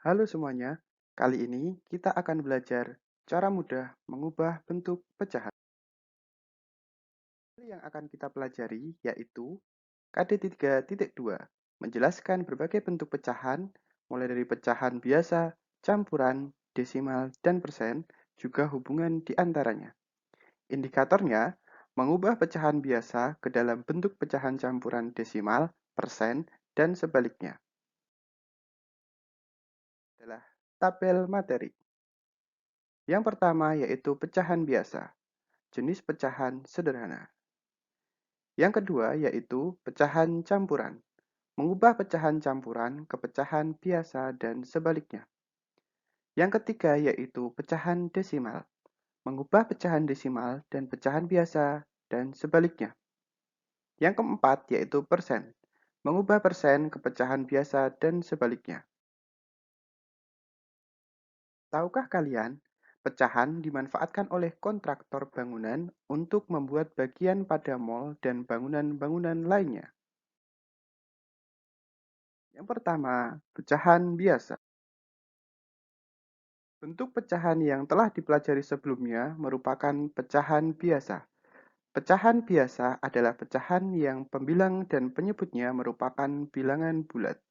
Halo semuanya, kali ini kita akan belajar cara mudah mengubah bentuk pecahan. Yang akan kita pelajari yaitu KD3.2, menjelaskan berbagai bentuk pecahan, mulai dari pecahan biasa, campuran, desimal, dan persen, juga hubungan di antaranya. Indikatornya, mengubah pecahan biasa ke dalam bentuk pecahan campuran desimal, persen, dan sebaliknya. Adalah tabel materi. Yang pertama yaitu pecahan biasa, jenis pecahan sederhana. Yang kedua yaitu pecahan campuran, mengubah pecahan campuran ke pecahan biasa dan sebaliknya. Yang ketiga yaitu pecahan desimal, mengubah pecahan desimal dan pecahan biasa dan sebaliknya. Yang keempat yaitu persen, mengubah persen ke pecahan biasa dan sebaliknya. Tahukah kalian, pecahan dimanfaatkan oleh kontraktor bangunan untuk membuat bagian pada mal dan bangunan-bangunan lainnya. Yang pertama, pecahan biasa. Bentuk pecahan yang telah dipelajari sebelumnya merupakan pecahan biasa. Pecahan biasa adalah pecahan yang pembilang dan penyebutnya merupakan bilangan bulat.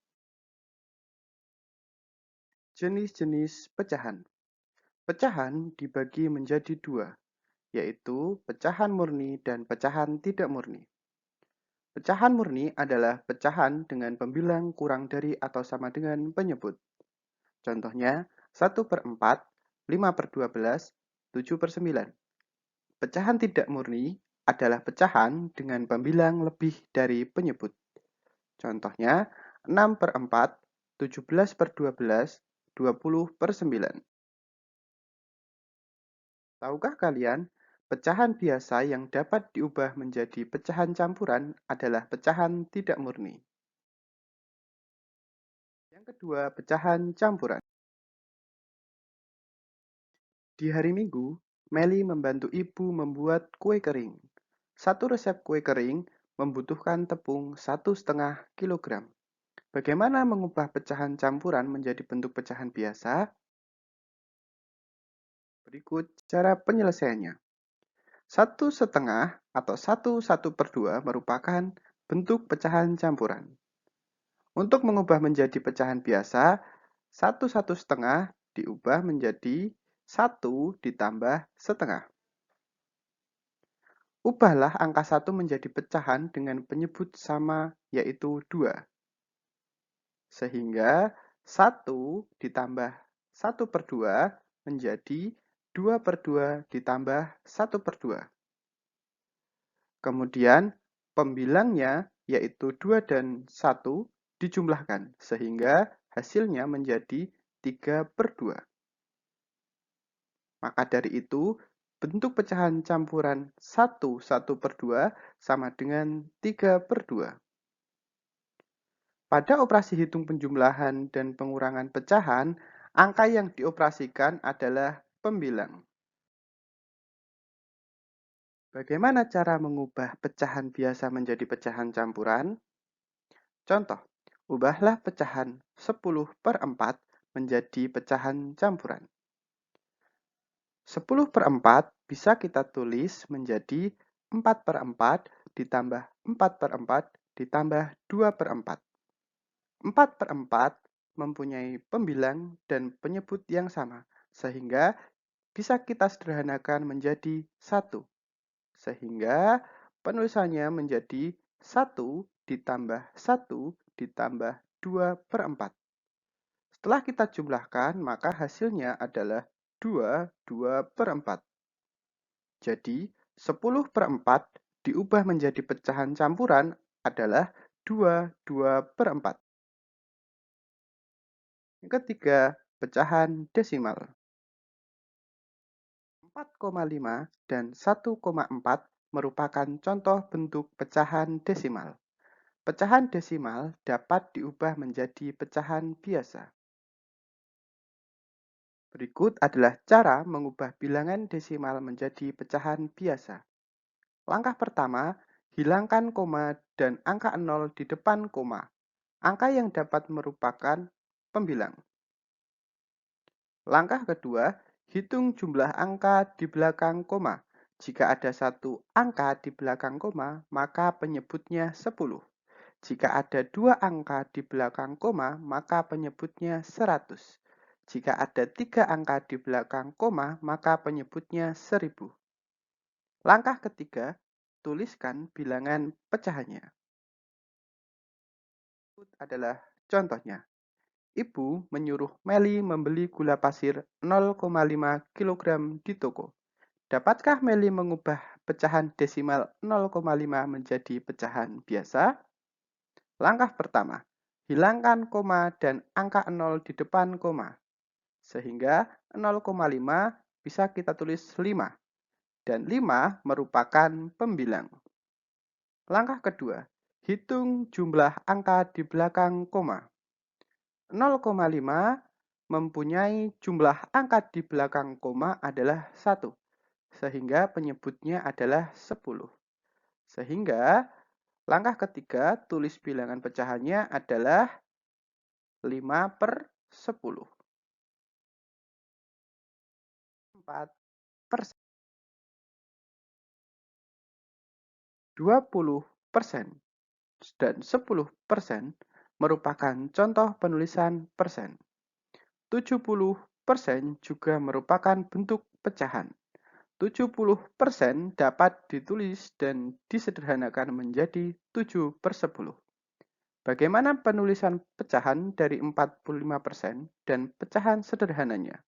Jenis-jenis pecahan. Pecahan dibagi menjadi dua, yaitu pecahan murni dan pecahan tidak murni. Pecahan murni adalah pecahan dengan pembilang kurang dari atau sama dengan penyebut. Contohnya, 1/4, 5/12, 7/9. Pecahan tidak murni adalah pecahan dengan pembilang lebih dari penyebut. Contohnya, 6/4, 17/12, 20/9. Tahukah kalian, pecahan biasa yang dapat diubah menjadi pecahan campuran adalah pecahan tidak murni. Yang kedua, pecahan campuran. Di hari Minggu, Meli membantu ibu membuat kue kering. Satu resep kue kering membutuhkan tepung 1,5 kilogram. Bagaimana mengubah pecahan campuran menjadi bentuk pecahan biasa? Berikut cara penyelesaiannya. 1,5 atau 1/1/2 merupakan bentuk pecahan campuran. Untuk mengubah menjadi pecahan biasa, 1,1/2 diubah menjadi 1 ditambah setengah. Ubahlah angka 1 menjadi pecahan dengan penyebut sama yaitu 2. Sehingga 1 ditambah 1/2 menjadi 2/2 ditambah 1/2. Kemudian pembilangnya yaitu 2 dan 1 dijumlahkan sehingga hasilnya menjadi 3/2. Maka dari itu, bentuk pecahan campuran 1/2 sama dengan 3/2. Pada operasi hitung penjumlahan dan pengurangan pecahan, angka yang dioperasikan adalah pembilang. Bagaimana cara mengubah pecahan biasa menjadi pecahan campuran? Contoh, ubahlah pecahan 10/4 menjadi pecahan campuran. 10/4 bisa kita tulis menjadi 4/4 ditambah 4/4 ditambah 2/4. 4/4 mempunyai pembilang dan penyebut yang sama, sehingga bisa kita sederhanakan menjadi 1. Sehingga penulisannya menjadi 1 ditambah 1 ditambah 2/4. Setelah kita jumlahkan, maka hasilnya adalah 2/4. Jadi, 10/4 diubah menjadi pecahan campuran adalah 2/4. Yang ketiga, pecahan desimal. 4,5 dan 1,4 merupakan contoh bentuk pecahan desimal. Pecahan desimal dapat diubah menjadi pecahan biasa. Berikut adalah cara mengubah bilangan desimal menjadi pecahan biasa. Langkah pertama, hilangkan koma dan angka 0 di depan koma. Angka yang dapat merupakan pembilang. Langkah kedua, hitung jumlah angka di belakang koma. Jika ada satu angka di belakang koma, maka penyebutnya 10. Jika ada dua angka di belakang koma, maka penyebutnya 100. Jika ada tiga angka di belakang koma, maka penyebutnya 1000. Langkah ketiga, tuliskan bilangan pecahannya. Adalah contohnya. Ibu menyuruh Meli membeli gula pasir 0,5 kg di toko. Dapatkah Meli mengubah pecahan desimal 0,5 menjadi pecahan biasa? Langkah pertama, hilangkan koma dan angka 0 di depan koma. Sehingga 0,5 bisa kita tulis 5. Dan 5 merupakan pembilang. Langkah kedua, hitung jumlah angka di belakang koma. 0,5 mempunyai jumlah angka di belakang koma adalah 1, sehingga penyebutnya adalah 10. Sehingga langkah ketiga, tulis bilangan pecahannya adalah 5/10. 4%. 20% dan 10% merupakan contoh penulisan persen. 70% juga merupakan bentuk pecahan. 70% dapat ditulis dan disederhanakan menjadi 7/10. Bagaimana penulisan pecahan dari 45% dan pecahan sederhananya?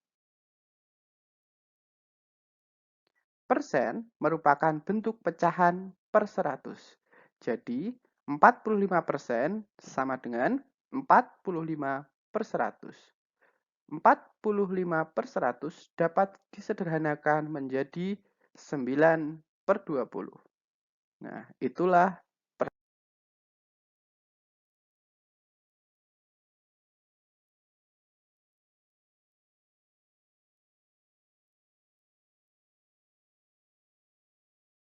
Persen merupakan bentuk pecahan per 100. Jadi, 45% sama dengan 45/100. 45/100 dapat disederhanakan menjadi 9/20. Nah, itulah